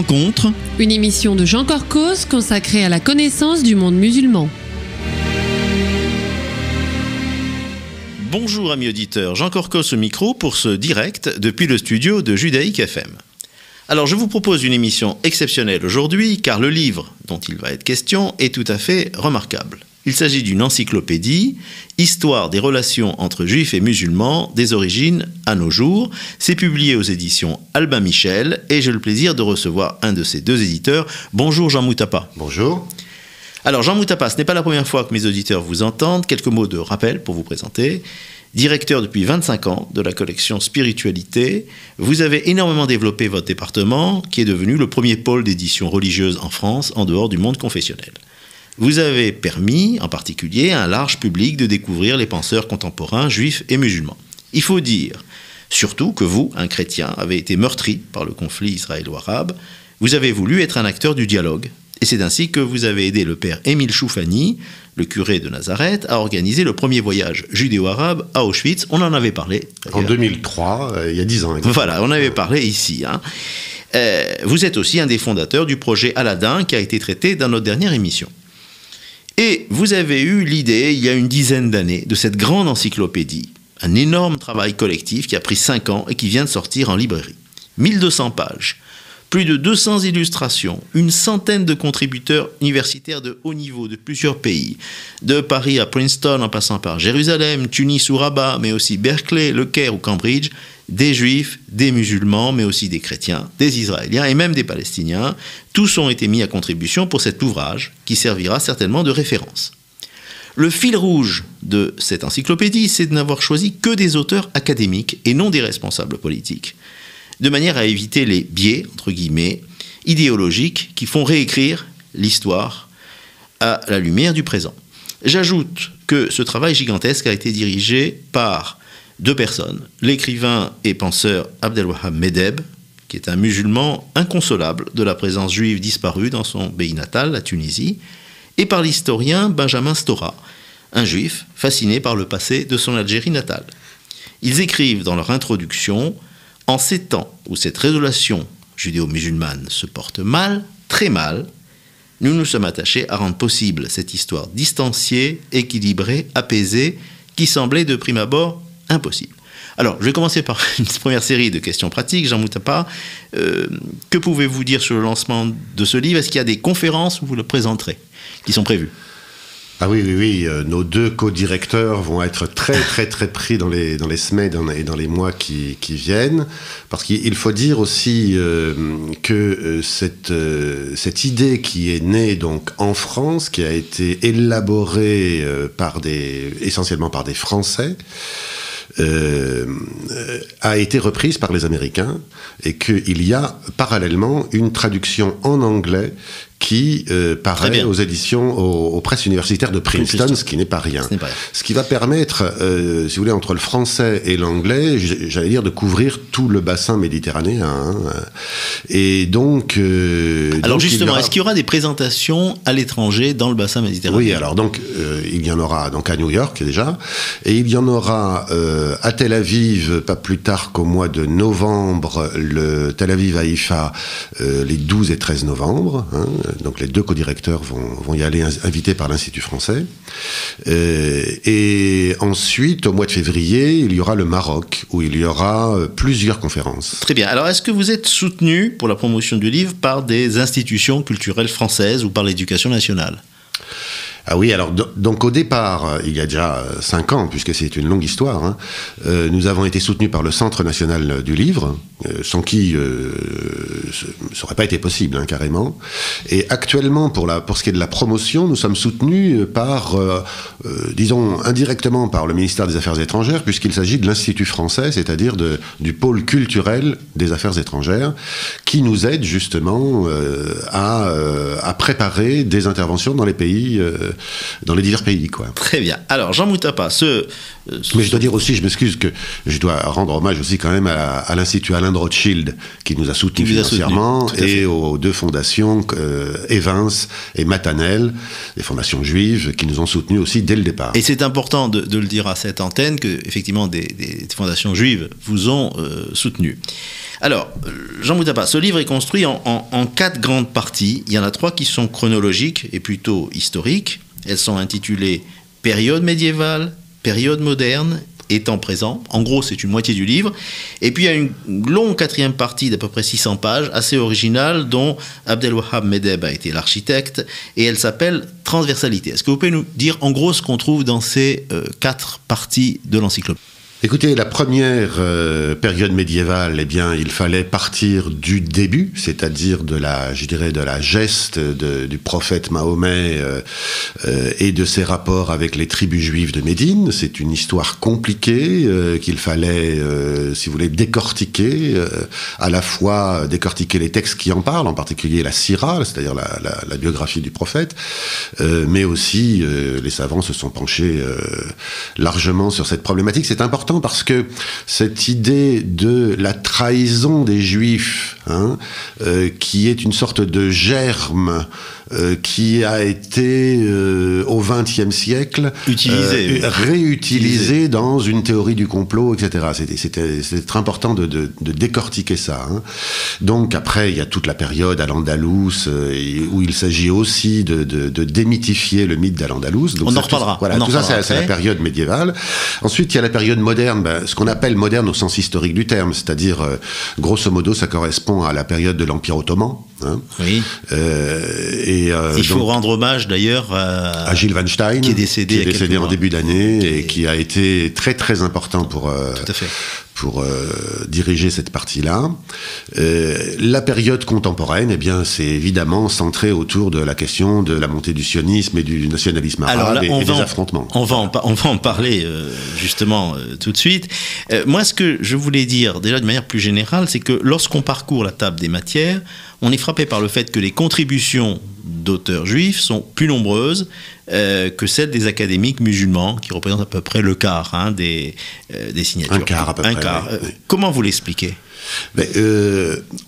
rencontre, une émission de Jean Corcos consacrée à la connaissance du monde musulman. Bonjour amis auditeurs, Jean Corcos au micro pour ce direct depuis le studio de Judaïque FM. Alors je vous propose une émission exceptionnelle aujourd'hui car le livre dont il va être question est tout à fait remarquable. Il s'agit d'une encyclopédie, Histoire des relations entre juifs et musulmans, des origines à nos jours. C'est publié aux éditions Albin Michel et j'ai le plaisir de recevoir un de ces deux éditeurs. Bonjour Jean Moutappa. Bonjour. Alors Jean Moutappa, ce n'est pas la première fois que mes auditeurs vous entendent. Quelques mots de rappel pour vous présenter. Directeur depuis 25 ans de la collection Spiritualité, vous avez énormément développé votre département qui est devenu le premier pôle d'édition religieuse en France en dehors du monde confessionnel. Vous avez permis, en particulier, à un large public de découvrir les penseurs contemporains juifs et musulmans. Il faut dire, surtout, que vous, un chrétien, avez été meurtri par le conflit israélo-arabe. Vous avez voulu être un acteur du dialogue. Et c'est ainsi que vous avez aidé le père Émile Choufani, le curé de Nazareth, à organiser le premier voyage judéo-arabe à Auschwitz. On en avait parlé. En 2003, il y a 10 ans. Exactement. Voilà, on avait parlé ici. Vous êtes aussi un des fondateurs du projet Aladdin qui a été traité dans notre dernière émission. Et vous avez eu l'idée, il y a une dizaine d'années, de cette grande encyclopédie, un énorme travail collectif qui a pris 5 ans et qui vient de sortir en librairie. 1200 pages, plus de 200 illustrations, une centaine de contributeurs universitaires de haut niveau de plusieurs pays, de Paris à Princeton en passant par Jérusalem, Tunis ou Rabat, mais aussi Berkeley, Le Caire ou Cambridge, des juifs, des musulmans, mais aussi des chrétiens, des israéliens et même des palestiniens. Tous ont été mis à contribution pour cet ouvrage qui servira certainement de référence. Le fil rouge de cette encyclopédie, c'est de n'avoir choisi que des auteurs académiques et non des responsables politiques, de manière à éviter les biais, entre guillemets, idéologiques qui font réécrire l'histoire à la lumière du présent. J'ajoute que ce travail gigantesque a été dirigé par 2 personnes, l'écrivain et penseur Abdelwahab Medeb, qui est un musulman inconsolable de la présence juive disparue dans son pays natal, la Tunisie, et par l'historien Benjamin Stora, un juif fasciné par le passé de son Algérie natale. Ils écrivent dans leur introduction « En ces temps où cette relation judéo-musulmane se porte mal, très mal, nous nous sommes attachés à rendre possible cette histoire distanciée, équilibrée, apaisée, qui semblait de prime abord impossible. » Alors, je vais commencer par une première série de questions pratiques. Jean Moutappa, que pouvez-vous dire sur le lancement de ce livre? Est-ce qu'il y a des conférences où vous le présenterez, qui sont prévues? Ah oui, nos 2 co-directeurs vont être très pris dans les semaines et dans les mois qui viennent, parce qu'il faut dire aussi que cette idée qui est née donc en France, qui a été élaborée essentiellement par des Français, a été reprise par les Américains et qu'il y a parallèlement une traduction en anglais qui paraît aux éditions, aux presses universitaires de Princeton, ce qui n'est pas rien. Ce qui va permettre, si vous voulez, entre le français et l'anglais, j'allais dire, de couvrir tout le bassin méditerranéen. Et donc... alors justement, est-ce qu'il y aura des présentations à l'étranger dans le bassin méditerranéen? Oui, alors donc, il y en aura donc à New York déjà, et il y en aura à Tel Aviv, pas plus tard qu'au mois de novembre, le Tel Aviv Haïfa, les 12 et 13 novembre, donc les 2 co-directeurs vont y aller invités par l'Institut français. Et ensuite, au mois de février, il y aura le Maroc, où il y aura plusieurs conférences. Très bien. Alors, est-ce que vous êtes soutenu pour la promotion du livre par des institutions culturelles françaises ou par l'éducation nationale? Ah oui, alors donc au départ, il y a déjà 5 ans, puisque c'est une longue histoire, nous avons été soutenus par le Centre national du livre, sans qui ça n'aurait pas été possible, carrément. Et actuellement, pour ce qui est de la promotion, nous sommes soutenus par, disons, indirectement par le ministère des Affaires étrangères, puisqu'il s'agit de l'Institut français, c'est-à-dire du pôle culturel des affaires étrangères, qui nous aide justement à préparer des interventions dans les pays... dans les divers pays, quoi. Très bien. Alors, Jean Moutappa, mais je dois dire aussi, je m'excuse, que je dois rendre hommage aussi quand même à l'Institut Alain de Rothschild, qui nous a soutenus financièrement, et aux 2 fondations, Evans et Matanel, des fondations juives, qui nous ont soutenus aussi dès le départ. Et c'est important de le dire à cette antenne, que effectivement des fondations juives vous ont soutenus. Alors, Jean Moutappa, ce livre est construit en 4 grandes parties. Il y en a 3 qui sont chronologiques et plutôt historiques. Elles sont intitulées « Période médiévale »,« Période moderne » et « Temps présent ». En gros, c'est une moitié du livre. Et puis, il y a une longue 4e partie d'à peu près 600 pages, assez originale, dont Abdelwahab Medeb a été l'architecte, et elle s'appelle « Transversalité ». Est-ce que vous pouvez nous dire en gros ce qu'on trouve dans ces 4 parties de l'encyclopédie ? Écoutez, la première période médiévale, eh bien, il fallait partir du début, c'est-à-dire de la geste du prophète Mahomet et de ses rapports avec les tribus juives de Médine. C'est une histoire compliquée qu'il fallait, si vous voulez, décortiquer, à la fois décortiquer les textes qui en parlent, en particulier la Sira, c'est-à-dire la biographie du prophète, mais aussi les savants se sont penchés largement sur cette problématique. C'est important parce que cette idée de la trahison des Juifs, qui est une sorte de germe qui a été au XXe siècle réutilisé dans une théorie du complot, etc. C'était très important de décortiquer ça. Donc après, il y a toute la période Al-Andalus où il s'agit aussi de démythifier le mythe d'Al-Andalus. On en reparlera. Voilà, tout ça, c'est la période médiévale. Ensuite, il y a la période moderne, ce qu'on appelle moderne au sens historique du terme, c'est-à-dire, grosso modo, ça correspond à la période de l'Empire ottoman. Oui. Il faut rendre hommage d'ailleurs à Gilles Weinstein, qui est décédé en début d'année et qui a été très très important pour diriger cette partie-là. La période contemporaine, eh bien, c'est évidemment centré autour de la question de la montée du sionisme et du nationalisme arabe et des affrontements. On va en parler justement tout de suite. Moi, ce que je voulais dire, déjà de manière plus générale, c'est que lorsqu'on parcourt la table des matières, on est frappé par le fait que les contributions d'auteurs juifs sont plus nombreuses que celles des académiques musulmans, qui représentent à peu près le quart des signatures. Un quart à peu près. Oui. Comment vous l'expliquez ?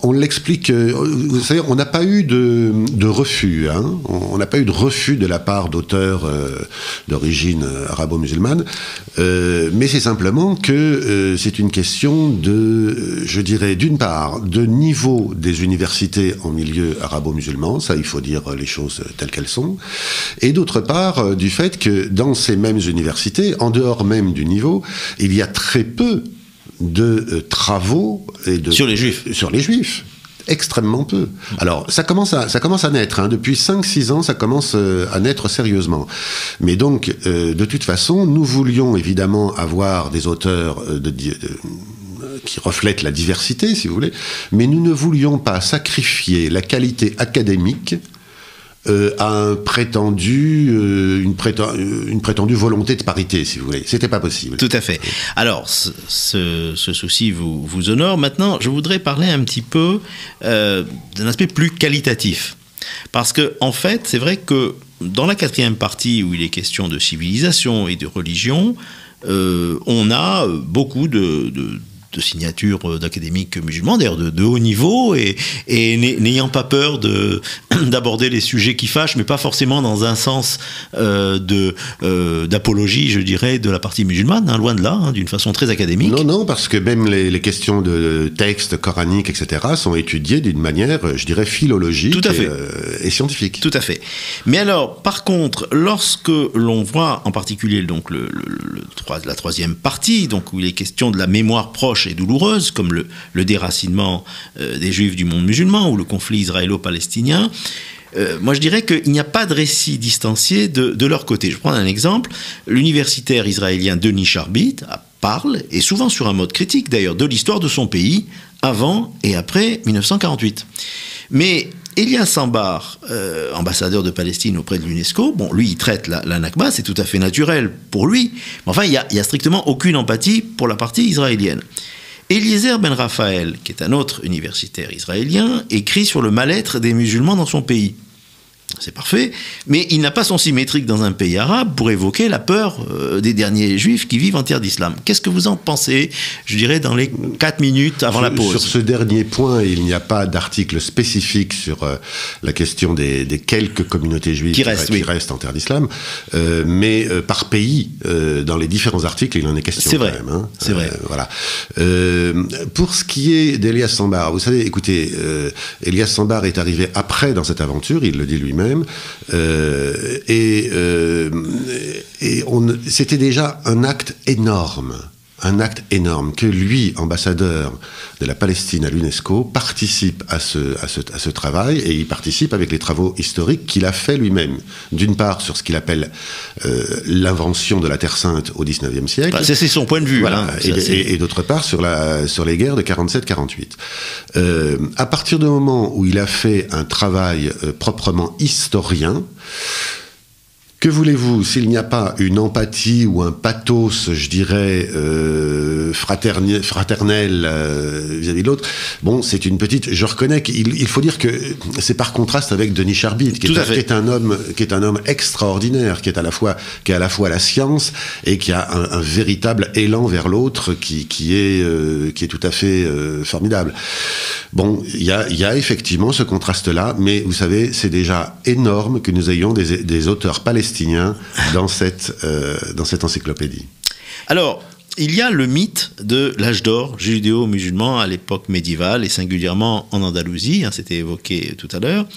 On l'explique, vous savez, on n'a pas eu de refus, on n'a pas eu de refus de la part d'auteurs d'origine arabo-musulmane, mais c'est simplement que c'est une question je dirais, d'une part, de niveau des universités en milieu arabo-musulman, ça il faut dire les choses telles qu'elles sont, et d'autre part, du fait que dans ces mêmes universités, en dehors même du niveau, il y a très peu de travaux sur les Juifs. Extrêmement peu. Alors, ça commence à naître. Depuis 5-6 ans, ça commence à naître sérieusement. Mais donc, de toute façon, nous voulions évidemment avoir des auteurs qui reflètent la diversité, si vous voulez, mais nous ne voulions pas sacrifier la qualité académique à une prétendue volonté de parité, si vous voulez. C'était pas possible. Tout à fait. Alors, ce souci vous honore. Maintenant, je voudrais parler un petit peu d'un aspect plus qualitatif. Parce que, en fait, c'est vrai que dans la 4e partie, où il est question de civilisation et de religion, on a beaucoup de signatures d'académiques musulmans, d'ailleurs de haut niveau, et n'ayant pas peur d'aborder les sujets qui fâchent, mais pas forcément dans un sens d'apologie, je dirais, de la partie musulmane, loin de là, d'une façon très académique. Non, parce que même les questions de textes coraniques, etc., sont étudiées d'une manière, je dirais, philologique. Tout à fait. Et scientifique. Tout à fait. Mais alors, par contre, lorsque l'on voit en particulier donc la 3e partie, donc où il est question de la mémoire proche et douloureuse, comme le déracinement des Juifs du monde musulman ou le conflit israélo-palestinien, moi je dirais qu'il n'y a pas de récit distancié de leur côté. Je prends un exemple. L'universitaire israélien Denis Charbit parle, et souvent sur un mode critique d'ailleurs, de l'histoire de son pays avant et après 1948. Mais Elias Sambar, ambassadeur de Palestine auprès de l'UNESCO, lui il traite la Nakba, c'est tout à fait naturel pour lui, mais enfin il y a strictement aucune empathie pour la partie israélienne. Eliezer Ben Raphaël, qui est un autre universitaire israélien, écrit sur le mal-être des musulmans dans son pays. c'est parfait, mais il n'a pas son symétrique dans un pays arabe pour évoquer la peur des derniers juifs qui vivent en terre d'islam. Qu'est-ce que vous en pensez, je dirais, dans les 4 minutes avant la pause? Sur ce dernier point, il n'y a pas d'article spécifique sur la question des quelques communautés juives qui restent en terre d'islam, mais par pays, dans les différents articles, il en est question. C'est vrai, quand même, hein. C'est vrai. Voilà. Pour ce qui est d'Elias Sambar, vous savez, écoutez, Elias Sambar est arrivé après dans cette aventure, il le dit lui-même, c'était déjà un acte énorme que lui, ambassadeur de la Palestine à l'UNESCO, participe à ce travail, et il participe avec les travaux historiques qu'il a fait lui-même. D'une part sur ce qu'il appelle l'invention de la Terre Sainte au XIXe siècle. Bah, c'est son point de vue. Voilà, hein, et d'autre part sur les guerres de 47-48. À partir du moment où il a fait un travail proprement historien, que voulez-vous, s'il n'y a pas une empathie ou un pathos, je dirais, fraternel vis-à-vis de l'autre, bon, c'est une petite... Je reconnais qu'il faut dire que c'est par contraste avec Denis Charbit, qui est un homme extraordinaire, qui est à la fois la science et qui a un véritable élan vers l'autre qui est tout à fait formidable. Bon, il y a effectivement ce contraste-là, mais vous savez, c'est déjà énorme que nous ayons des auteurs palestiniens dans cette encyclopédie. Alors, il y a le mythe de l'âge d'or judéo-musulman à l'époque médiévale et singulièrement en Andalousie, hein, c'était évoqué tout à l'heure.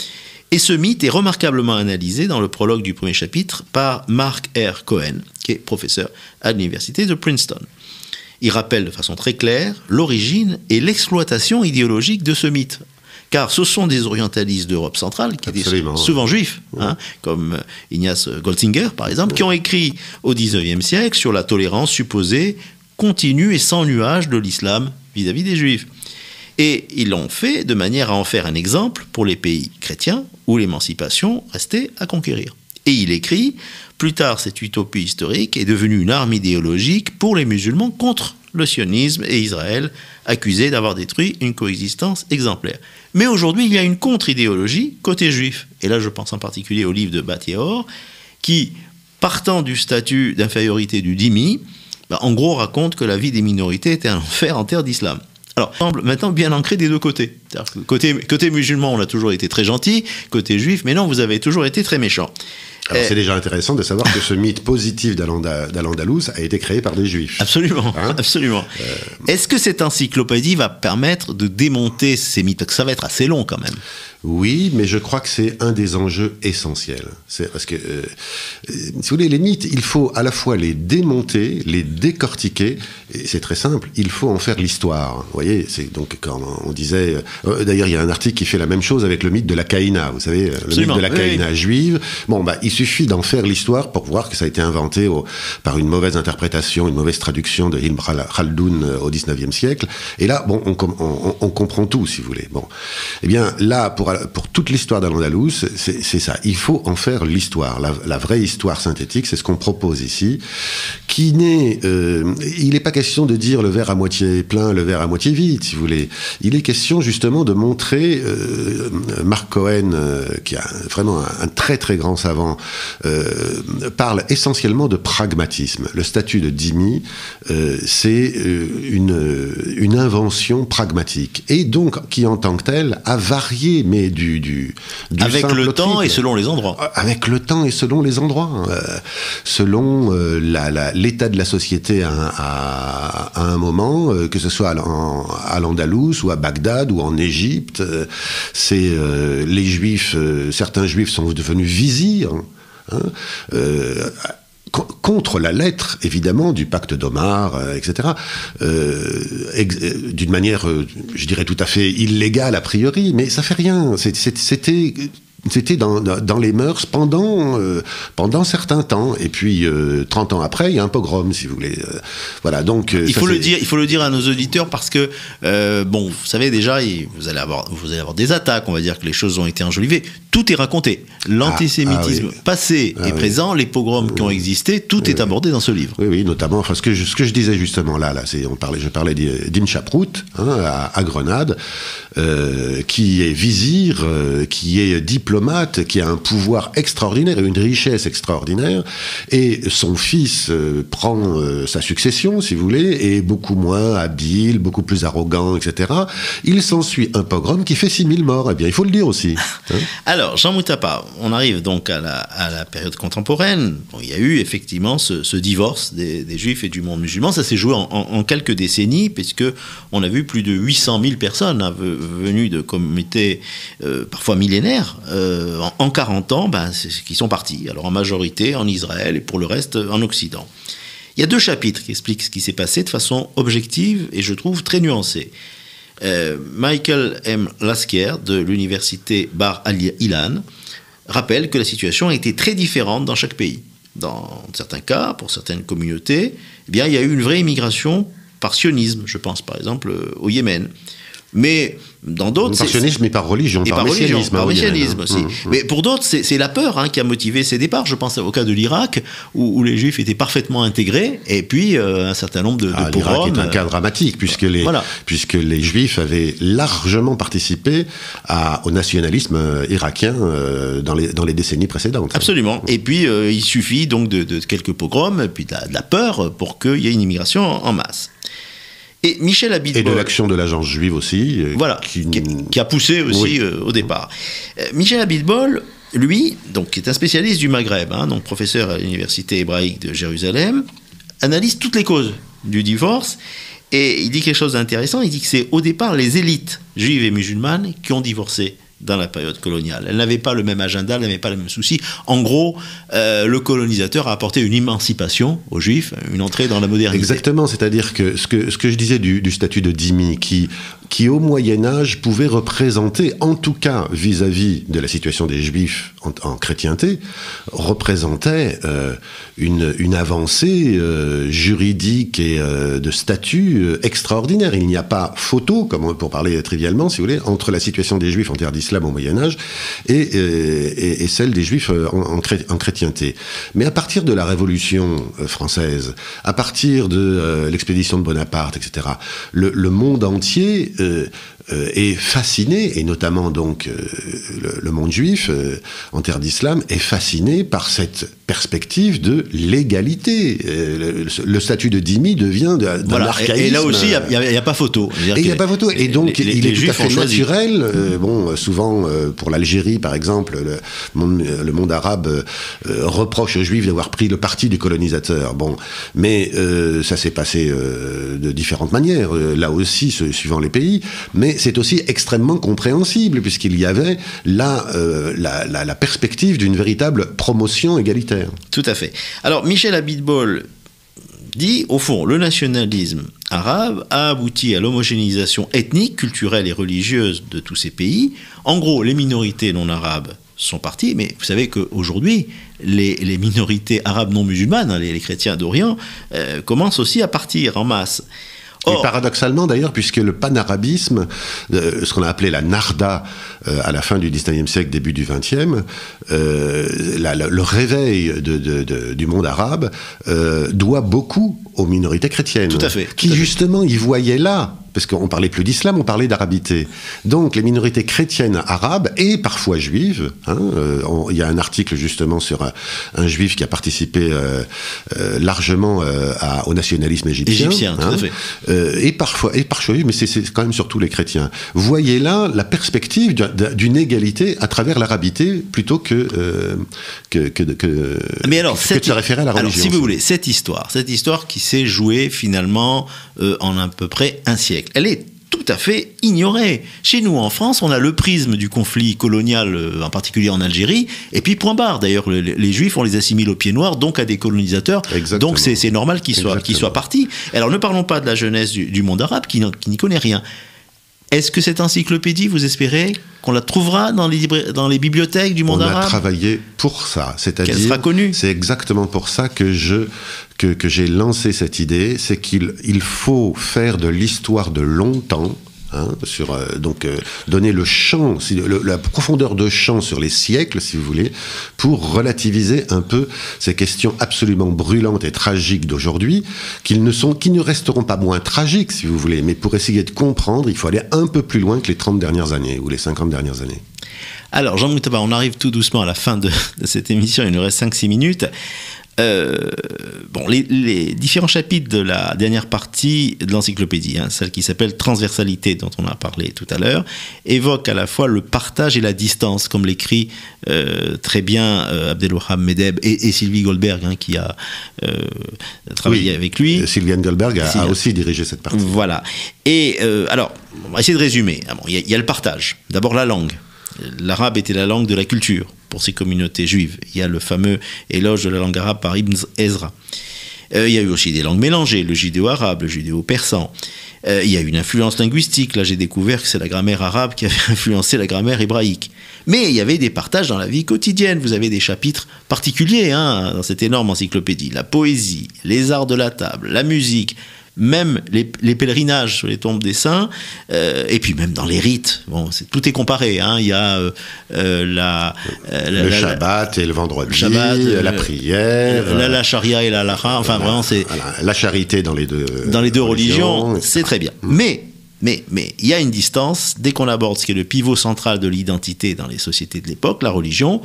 Et ce mythe est remarquablement analysé dans le prologue du premier chapitre par Mark R. Cohen, qui est professeur à l'université de Princeton. Il rappelle de façon très claire l'origine et l'exploitation idéologique de ce mythe. Car ce sont des orientalistes d'Europe centrale, qui étaient souvent juifs, hein, comme Ignace Goltzinger, par exemple, qui ont écrit au XIXe siècle sur la tolérance supposée, continue et sans nuage de l'islam vis-à-vis des juifs. Et ils l'ont fait de manière à en faire un exemple pour les pays chrétiens où l'émancipation restait à conquérir. Et il écrit, plus tard cette utopie historique est devenue une arme idéologique pour les musulmans contre le sionisme et Israël, accusés d'avoir détruit une coexistence exemplaire. Mais aujourd'hui, il y a une contre-idéologie côté juif. Et là, je pense en particulier au livre de Bat Ye'or, qui, partant du statut d'infériorité du dhimmi, en gros raconte que la vie des minorités était un enfer en terre d'islam. Alors, semble maintenant bien ancré des deux côtés. Côté musulman, on a toujours été très gentil, côté juif, mais non, vous avez toujours été très méchant. Alors c'est déjà intéressant de savoir que ce mythe positif d'Al-Andalus a été créé par des juifs. Absolument, hein, absolument. Est-ce que cette encyclopédie va permettre de démonter ces mythes? Parce que ça va être assez long quand même. Oui, mais je crois que c'est un des enjeux essentiels. C'est parce que, si vous voulez, les mythes, il faut à la fois les démonter, les décortiquer, et c'est très simple, il faut en faire l'histoire. Vous voyez, c'est donc quand on disait... d'ailleurs, il y a un article qui fait la même chose avec le mythe de la Caïna, vous savez, le mythe de la Caïna juive. Bon, il suffit d'en faire l'histoire pour voir que ça a été inventé par une mauvaise interprétation, une mauvaise traduction de Ibn Khaldoun au XIXe siècle. Et là, bon, on comprend tout, si vous voulez. Bon, eh bien, là, pour toute l'histoire d'Al-Andalus, c'est ça. Il faut en faire l'histoire, la vraie histoire synthétique. C'est ce qu'on propose ici. Il n'est pas question de dire le verre à moitié plein, le verre à moitié vide, si vous voulez. Il est question justement de montrer. Mark Cohen, qui a vraiment un très très grand savant, parle essentiellement de pragmatisme. Le statut de dhimmi, c'est une invention pragmatique, et donc qui en tant que telle a varié, mais du avec le temps et selon les endroits. Avec le temps et selon les endroits, selon l'état de la société à un moment, que ce soit à l'Andalous ou à Bagdad ou en Égypte, les Juifs, certains Juifs sont devenus vizirs. Contre la lettre, évidemment, du pacte d'Omar, etc., d'une manière, je dirais, tout à fait illégale a priori, mais ça fait rien. C'était dans les mœurs pendant certains temps, et puis 30 ans après, il y a un pogrom, si vous voulez. Voilà, donc il faut le dire à nos auditeurs, parce que bon, vous savez déjà, vous allez avoir des attaques, on va dire que les choses ont été enjolivées. Tout est raconté. L'antisémitisme passé et présent, les pogroms qui ont existé, tout est abordé dans ce livre. Oui, notamment, enfin, ce que je disais justement là, je parlais d'Ibn Chaprout, à Grenade, qui est vizir, qui est diplômé diplomate qui a un pouvoir extraordinaire et une richesse extraordinaire, et son fils prend sa succession, si vous voulez, est beaucoup moins habile, beaucoup plus arrogant, etc. Il s'ensuit un pogrom qui fait 6000 morts. Eh bien, il faut le dire aussi. Hein. Alors, Jean Moutappa, on arrive donc à la période contemporaine. Bon, il y a eu effectivement ce divorce des Juifs et du monde musulman. Ça s'est joué en quelques décennies, puisque on a vu plus de 800 000 personnes venues de communautés parfois millénaires en 40 ans, qui sont partis. Alors en majorité en Israël et pour le reste en Occident. Il y a 2 chapitres qui expliquent ce qui s'est passé de façon objective et je trouve très nuancée. Michael M. Lasker de l'université Bar Ilan rappelle que la situation a été très différente dans chaque pays. Dans certains cas, pour certaines communautés, eh bien, il y a eu une vraie immigration par sionisme, je pense par exemple au Yémen. Mais dans d'autres... Par sionisme et par religion, par messianisme aussi. Mais pour d'autres, c'est la peur qui a motivé ces départs. Je pense au cas de l'Irak, où les Juifs étaient parfaitement intégrés, et puis un certain nombre de pogroms... L'Irak est un cas dramatique, puisque les Juifs avaient largement participé au nationalisme irakien dans les décennies précédentes. Absolument. Et puis, il suffit donc de quelques pogroms, et puis de la peur, pour qu'il y ait une immigration en masse. Et Michel Abitbol... Et de l'action de l'agence juive aussi. Qui a poussé aussi au départ. Michel Abitbol, lui, donc, qui est un spécialiste du Maghreb, donc professeur à l'université hébraïque de Jérusalem, analyse toutes les causes du divorce, et il dit quelque chose d'intéressant, il dit que c'est au départ les élites juives et musulmanes qui ont divorcé dans la période coloniale. Elles n'avaient pas le même agenda, elles n'avaient pas le même souci. En gros, le colonisateur a apporté une émancipation aux Juifs, une entrée dans la modernité. Exactement, c'est-à-dire que ce que je disais du statut de dhimmi, qui au Moyen-Âge pouvait représenter, en tout cas vis-à-vis de la situation des Juifs en chrétienté, représentait une avancée juridique et de statut extraordinaire. Il n'y a pas photo, comme pour parler trivialement, si vous voulez, entre la situation des Juifs en terre d'islam au Moyen-Âge et celle des Juifs en chrétienté. Mais à partir de la Révolution française, à partir de l'expédition de Bonaparte, etc., le monde entier est fasciné, et notamment donc le monde juif en terre d'islam est fasciné par cette perspective de l'égalité. Le statut de dhimmi devient d'un archaïsme. Et là aussi, il n'y a pas photo. Il n'y a pas photo. Et donc, il est tout à fait naturel. Souvent, pour l'Algérie, par exemple, le monde arabe reproche aux Juifs d'avoir pris le parti du colonisateur. Mais ça s'est passé de différentes manières, là aussi, suivant les pays. Mais c'est aussi extrêmement compréhensible, puisqu'il y avait là la perspective d'une véritable promotion égalitaire. Tout à fait. Alors, Michel Abitbol dit, au fond, le nationalisme arabe a abouti à l'homogénéisation ethnique, culturelle et religieuse de tous ces pays. En gros, les minorités non arabes sont parties, mais vous savez qu'aujourd'hui, les minorités arabes non musulmanes, les chrétiens d'Orient, commencent aussi à partir en masse. Et paradoxalement d'ailleurs, puisque le panarabisme, ce qu'on a appelé la narda à la fin du XIXe siècle, début du XXe, le réveil du monde arabe doit beaucoup aux minorités chrétiennes. Tout à fait. Qui justement y voyaient là, parce qu'on parlait plus d'islam, on parlait d'arabité. Donc les minorités chrétiennes arabes et parfois juives, il y a un article justement sur un juif qui a participé largement au nationalisme égyptien. Tout à fait. Et parfois juifs, mais c'est quand même surtout les chrétiens. Voyez là la perspective d'une égalité à travers l'arabité plutôt que mais alors, de se référer à la religion. Alors, si vous voulez, cette histoire qui s'est jouée finalement en à peu près un siècle, elle est tout à fait ignorée. Chez nous, en France, on a le prisme du conflit colonial, en particulier en Algérie, et puis point barre. D'ailleurs, les Juifs, on les assimile aux pieds noirs, donc à des colonisateurs. Exactement. Donc c'est normal qu'ils soient partis. Alors ne parlons pas de la jeunesse du monde arabe, qui n'y connaît rien. Est-ce que cette encyclopédie, vous espérez qu'on la trouvera dans les bibliothèques du monde arabe ? On a travaillé pour ça, c'est-à-dire qu'elle sera connue. C'est exactement pour ça que j'ai lancé cette idée, c'est qu'il faut faire de l'histoire de longtemps. Donner le champ, la profondeur de champ sur les siècles, si vous voulez, pour relativiser un peu ces questions absolument brûlantes et tragiques d'aujourd'hui, qui ne resteront pas moins tragiques, si vous voulez, mais pour essayer de comprendre, il faut aller un peu plus loin que les 30 dernières années, ou les 50 dernières années. Alors, Jean Moutaba, on arrive tout doucement à la fin de cette émission, il nous reste 5-6 minutes. Les différents chapitres de la dernière partie de l'encyclopédie, celle qui s'appelle Transversalité, dont on a parlé tout à l'heure, évoquent à la fois le partage et la distance, comme l'écrit très bien Abdelwahab Medeb et Sylvie Goldberg, qui a travaillé avec lui. Sylviane Goldberg a aussi dirigé cette partie. Voilà. Et alors, on va essayer de résumer. Il y a le partage. D'abord la langue. L'arabe était la langue de la culture pour ces communautés juives. Il y a le fameux éloge de la langue arabe par Ibn Ezra. Il y a eu aussi des langues mélangées, le judéo-arabe, le judéo-persan. Il y a eu une influence linguistique. Là, j'ai découvert que c'est la grammaire arabe qui avait influencé la grammaire hébraïque. Mais il y avait des partages dans la vie quotidienne. Vous avez des chapitres particuliers dans cette énorme encyclopédie. La poésie, les arts de la table, la musique, même les pèlerinages sur les tombes des saints, et puis même dans les rites. Bon, tout est comparé. Il y a le Shabbat et le vendredi, la prière, la charia et la halacha. Enfin, vraiment, c'est la charité dans les deux religions. C'est très bien. Mais il y a une distance dès qu'on aborde ce qui est le pivot central de l'identité dans les sociétés de l'époque, la religion.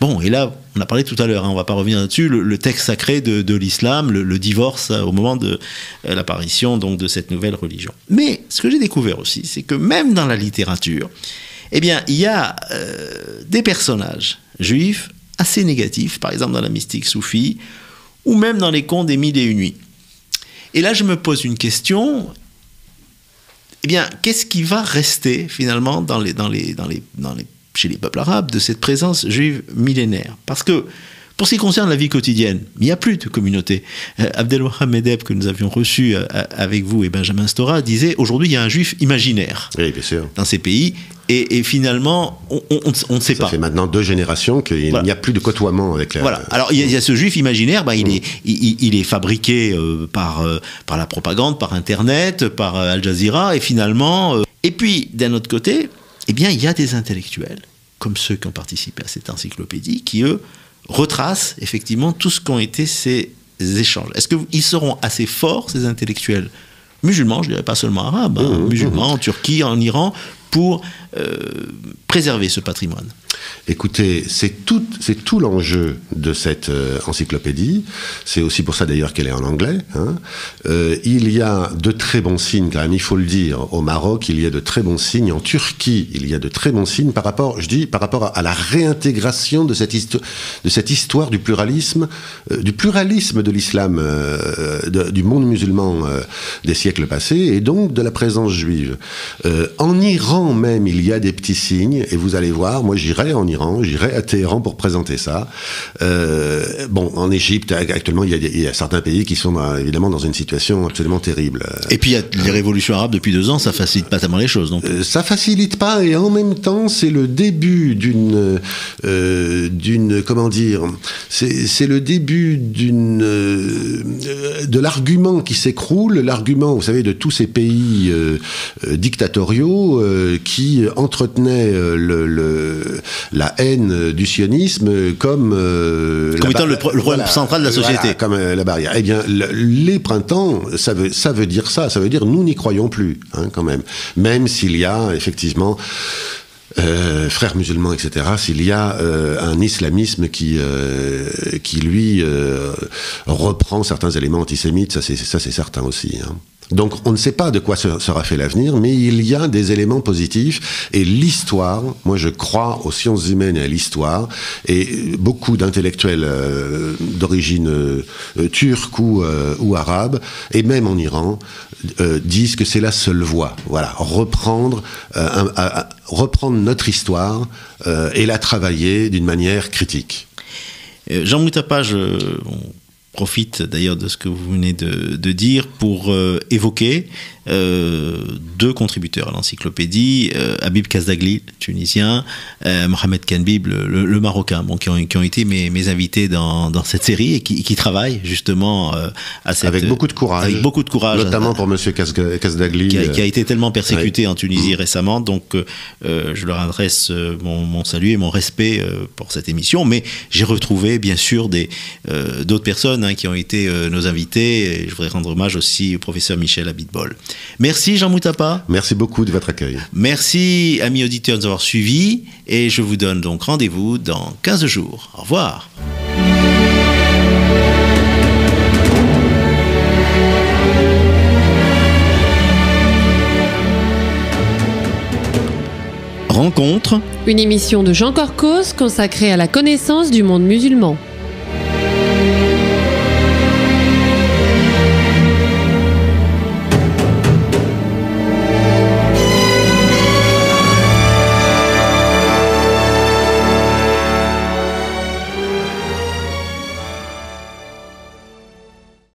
Bon, et là, on a parlé tout à l'heure, on ne va pas revenir là-dessus, le texte sacré de l'islam, le divorce au moment de l'apparition donc, de cette nouvelle religion. Mais ce que j'ai découvert aussi, c'est que même dans la littérature, il y a des personnages juifs assez négatifs, par exemple dans la mystique soufie, ou même dans les contes des Mille et une nuits. Et là, je me pose une question, qu'est-ce qui va rester finalement chez les peuples arabes, de cette présence juive millénaire? Parce que, pour ce qui concerne la vie quotidienne, il n'y a plus de communauté. Abdelwahab Medeb, que nous avions reçu avec vous, et Benjamin Stora, disait, aujourd'hui, il y a un juif imaginaire dans ces pays, et finalement, on ne sait pas. Ça fait maintenant 2 générations qu'il n'y a plus de côtoiement avec la... Voilà. Alors, il y a ce juif imaginaire, il est fabriqué par la propagande, par Internet, par Al Jazeera, et finalement... Et puis, d'un autre côté... il y a des intellectuels, comme ceux qui ont participé à cette encyclopédie, qui, eux, retracent effectivement tout ce qu'ont été ces échanges. Est-ce qu'ils seront assez forts, ces intellectuels musulmans, je ne dirais pas seulement arabes, musulmans, en Turquie, en Iran, pour préserver ce patrimoine? Écoutez, c'est tout l'enjeu de cette encyclopédie. C'est aussi pour ça d'ailleurs qu'elle est en anglais. Il y a de très bons signes, quand même, il faut le dire. Au Maroc, il y a de très bons signes. En Turquie, il y a de très bons signes par rapport à la réintégration de cette histoire du pluralisme de l'islam, du monde musulman des siècles passés, et donc de la présence juive. En Iran même, il y a des petits signes, et vous allez voir, moi j'irai en Iran, j'irai à Téhéran pour présenter ça. En Égypte, actuellement, il y a certains pays qui sont évidemment dans une situation absolument terrible. Et puis il y a les révolutions arabes depuis 2 ans, ça facilite pas tellement les choses. Donc. Ça facilite pas, et en même temps, c'est le début d'une comment dire, c'est le début de l'argument qui s'écroule, l'argument, vous savez, de tous ces pays dictatoriaux qui entretenaient la haine du sionisme comme étant le problème central de la société. Comme la barrière. Eh bien, les printemps, ça veut dire ça. Ça veut dire nous n'y croyons plus, quand même. Même s'il y a effectivement frères musulmans, etc., s'il y a un islamisme qui lui reprend certains éléments antisémites, ça c'est certain aussi. Donc on ne sait pas de quoi sera fait l'avenir, mais il y a des éléments positifs, et l'histoire, moi je crois aux sciences humaines et à l'histoire, et beaucoup d'intellectuels d'origine turque ou arabe, et même en Iran, disent que c'est la seule voie. Voilà, reprendre notre histoire et la travailler d'une manière critique. Jean Moutaba, on profite d'ailleurs de ce que vous venez de dire pour évoquer 2 contributeurs à l'encyclopédie, Habib Kazdagli, tunisien, Mohamed Kanbib, le marocain, qui ont été mes invités dans cette série et qui travaillent justement avec beaucoup de courage. Notamment pour monsieur Kazdagli. Qui a été tellement persécuté en Tunisie récemment, donc je leur adresse mon salut et mon respect pour cette émission, mais j'ai retrouvé bien sûr d'autres personnes qui ont été nos invités, et je voudrais rendre hommage aussi au professeur Michel Abitbol. Merci Jean Moutapa. Merci beaucoup de votre accueil. Merci amis auditeurs de nous avoir suivis et je vous donne donc rendez-vous dans 15 jours. Au revoir. Rencontre. Une émission de Jean Corcos consacrée à la connaissance du monde musulman.